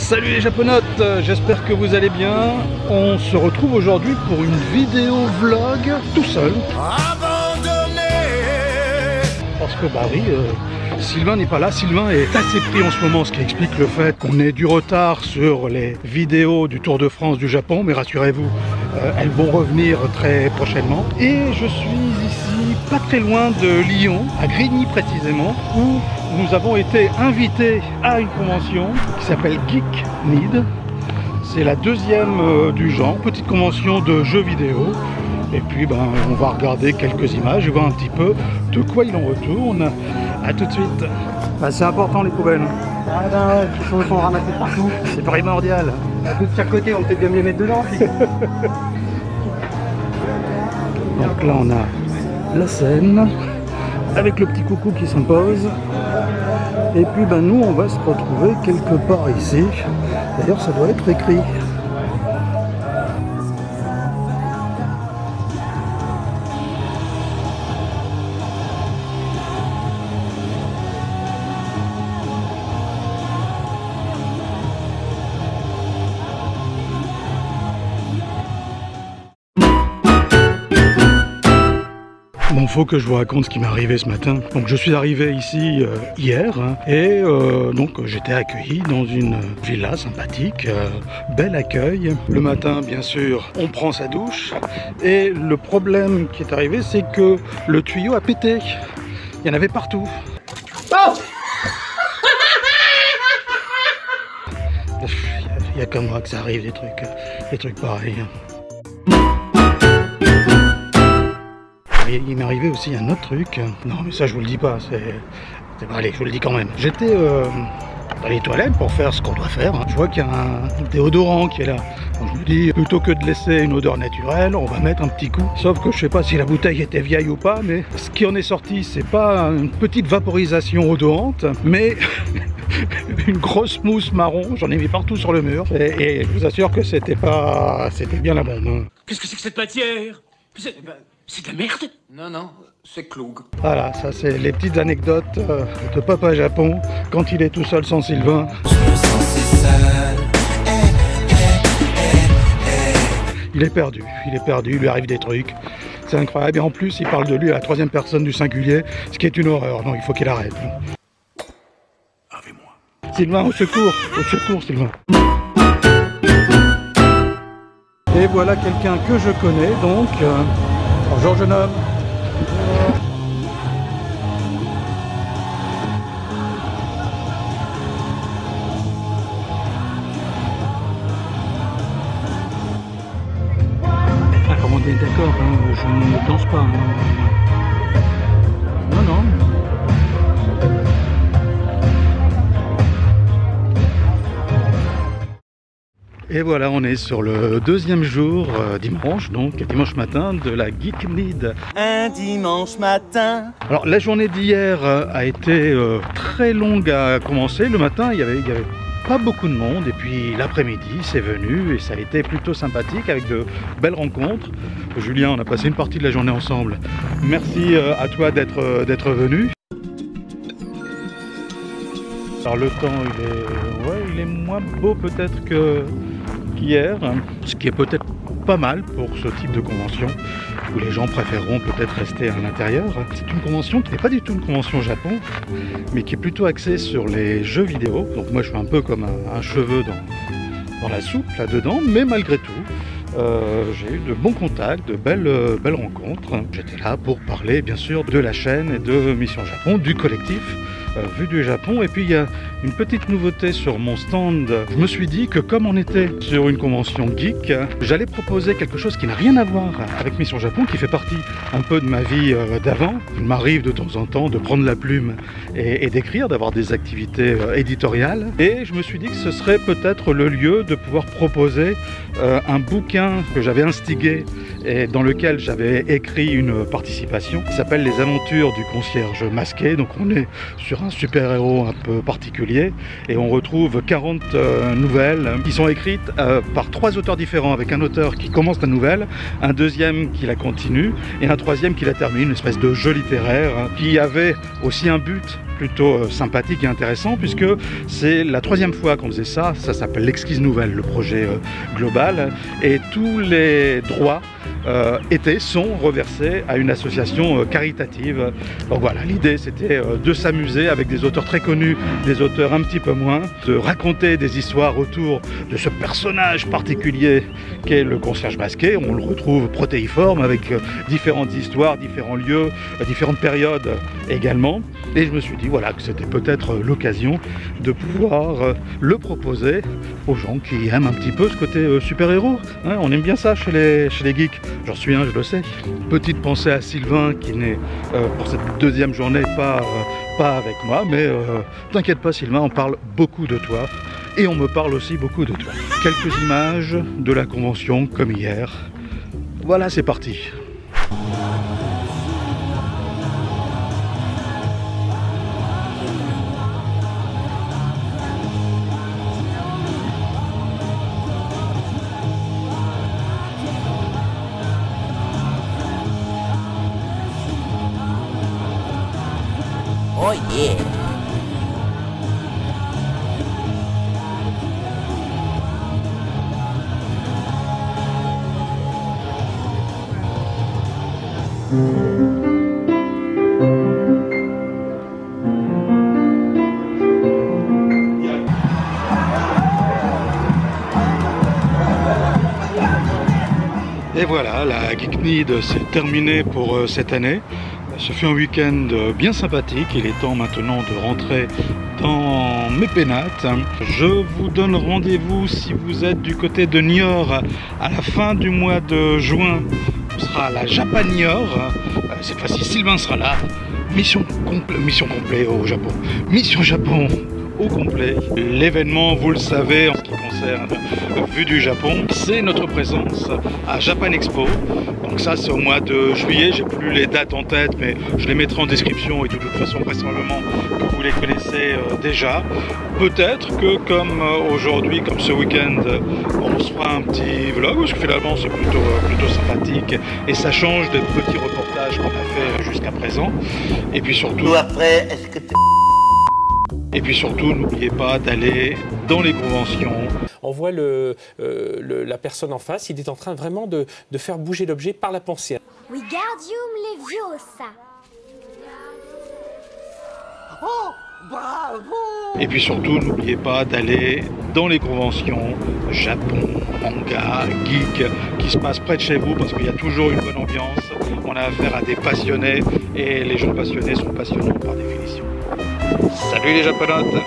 Salut les japonautes, j'espère que vous allez bien. On se retrouve aujourd'hui pour une vidéo vlog tout seul. Abandonné. Parce que bah oui, Sylvain n'est pas là. Sylvain est assez pris en ce moment, ce qui explique le fait qu'on ait du retard sur les vidéos du Tour de France du Japon. Mais rassurez-vous, elles vont revenir très prochainement. Et je suis ici, pas très loin de Lyon, à Grigny précisément, où nous avons été invités à une convention qui s'appelle Geek Need. C'est la deuxième du genre, petite convention de jeux vidéo. Et puis ben, on va regarder quelques images et voir un petit peu de quoi il en retourne. A tout de suite. Ah, c'est important les poubelles. Ah ben, il faut en ramasser partout. C'est primordial. De chaque côté, on peut bien me les mettre dedans. Donc là on a la scène avec le petit coucou qui s'impose. Et puis ben, nous on va se retrouver quelque part ici. D'ailleurs ça doit être écrit. Bon, faut que je vous raconte ce qui m'est arrivé ce matin. Donc je suis arrivé ici hier et donc j'étais accueilli dans une villa sympathique, bel accueil. Le matin, bien sûr, on prend sa douche et le problème qui est arrivé, c'est que le tuyau a pété. Il y en avait partout. Oh, il y a comme moi que ça arrive des trucs pareils. Et il m'est arrivé aussi un autre truc. Non mais ça je vous le dis pas, allez, je vous le dis quand même. J'étais dans les toilettes pour faire ce qu'on doit faire. Je vois qu'il y a un déodorant qui est là. Donc je me dis, plutôt que de laisser une odeur naturelle, on va mettre un petit coup. Sauf que je sais pas si la bouteille était vieille ou pas, mais ce qui en est sorti, c'est pas une petite vaporisation odorante, mais une grosse mousse marron. J'en ai mis partout sur le mur. Et je vous assure que c'était bien la bombe. Qu'est-ce que c'est que cette matière? C'est de la merde? Non, non, c'est Cloug. Voilà, ça c'est les petites anecdotes de Papa Japon quand il est tout seul sans Sylvain. Je me sens si seul. Il est perdu, il lui arrive des trucs. C'est incroyable. Et en plus, il parle de lui à la troisième personne du singulier, ce qui est une horreur. Non, il faut qu'il arrête. Avec-moi. Sylvain, au secours Sylvain. Et voilà quelqu'un que je connais, donc... Bonjour jeune homme. Ah, comment on est d'accord, hein, je ne danse pas. Hein. Non, non. Et voilà, on est sur le deuxième jour, dimanche, donc dimanche matin de la Geek Need. Un dimanche matin. Alors la journée d'hier a été très longue à commencer. Le matin, il y avait pas beaucoup de monde. Et puis l'après-midi, c'est venu et ça a été plutôt sympathique avec de belles rencontres. Julien, on a passé une partie de la journée ensemble. Merci à toi d'être venu. Alors le temps, il est moins beau peut-être qu'hier, ce qui est peut-être pas mal pour ce type de convention où les gens préféreront peut-être rester à l'intérieur. C'est une convention qui n'est pas du tout une convention Japon, mais qui est plutôt axée sur les jeux vidéo. Donc moi je suis un peu comme un cheveu dans la soupe là-dedans, mais malgré tout, j'ai eu de bons contacts, de belles rencontres. J'étais là pour parler bien sûr de la chaîne et de Mission Japon, du collectif Vue du Japon. Et puis il y a une petite nouveauté sur mon stand. Je me suis dit que comme on était sur une convention geek, j'allais proposer quelque chose qui n'a rien à voir avec Mission Japon, qui fait partie un peu de ma vie d'avant. Il m'arrive de temps en temps de prendre la plume et d'écrire, d'avoir des activités éditoriales. Et je me suis dit que ce serait peut-être le lieu de pouvoir proposer un bouquin que j'avais instigé et dans lequel j'avais écrit une participation qui s'appelle Les aventures du concierge masqué. Donc on est sur un super-héros un peu particulier et on retrouve 40 nouvelles qui sont écrites par 3 auteurs différents, avec un auteur qui commence la nouvelle, un deuxième qui la continue et un troisième qui la termine, une espèce de jeu littéraire qui avait aussi un but plutôt sympathique et intéressant puisque c'est la 3e fois qu'on faisait ça. Ça s'appelle l'Exquise Nouvelle, le projet global, et tous les droits sont reversés à une association caritative. Donc voilà, l'idée c'était de s'amuser avec des auteurs très connus, des auteurs un petit peu moins, de raconter des histoires autour de ce personnage particulier qu'est le concierge masqué. On le retrouve protéiforme avec différentes histoires, différents lieux, différentes périodes également. Et je me suis dit voilà que c'était peut-être l'occasion de pouvoir le proposer aux gens qui aiment un petit peu ce côté super-héros. Hein, on aime bien ça chez les geeks. J'en suis un, je le sais. Petite pensée à Sylvain qui n'est pour cette 2e journée pas avec moi, mais t'inquiète pas Sylvain, on parle beaucoup de toi et on me parle aussi beaucoup de toi. Quelques images de la convention comme hier. Voilà, c'est parti. Oh yeah. Et voilà, la Geeknid s'est terminée pour cette année. Ce fut un week-end bien sympathique. Il est temps maintenant de rentrer dans mes pénates. Je vous donne rendez-vous si vous êtes du côté de Niort à la fin du mois de juin. On sera à la Japan Niort. Cette fois-ci, Sylvain sera là. Mission complète au Japon. Mission Japon au complet. L'événement, vous le savez, en ce qui concerne Vue du Japon, c'est notre présence à Japan Expo. Donc ça, c'est au mois de juillet. J'ai plus les dates en tête, mais je les mettrai en description et de toute façon, vraisemblablement, que vous les connaissez déjà. Peut-être que comme aujourd'hui, comme ce week-end, on se fera un petit vlog, parce que finalement, c'est plutôt sympathique et ça change des petits reportages qu'on a fait jusqu'à présent. Et puis surtout... Après, est-ce que Et puis surtout, n'oubliez pas d'aller dans les conventions. On voit la personne en face, il est en train vraiment de faire bouger l'objet par la pensée. Wingardium Leviosa. Oh, bravo! Et puis surtout, n'oubliez pas d'aller dans les conventions Japon, manga, geek, qui se passent près de chez vous, parce qu'il y a toujours une bonne ambiance. On a affaire à des passionnés, et les gens passionnés sont passionnants par définition. Salut les japonautes!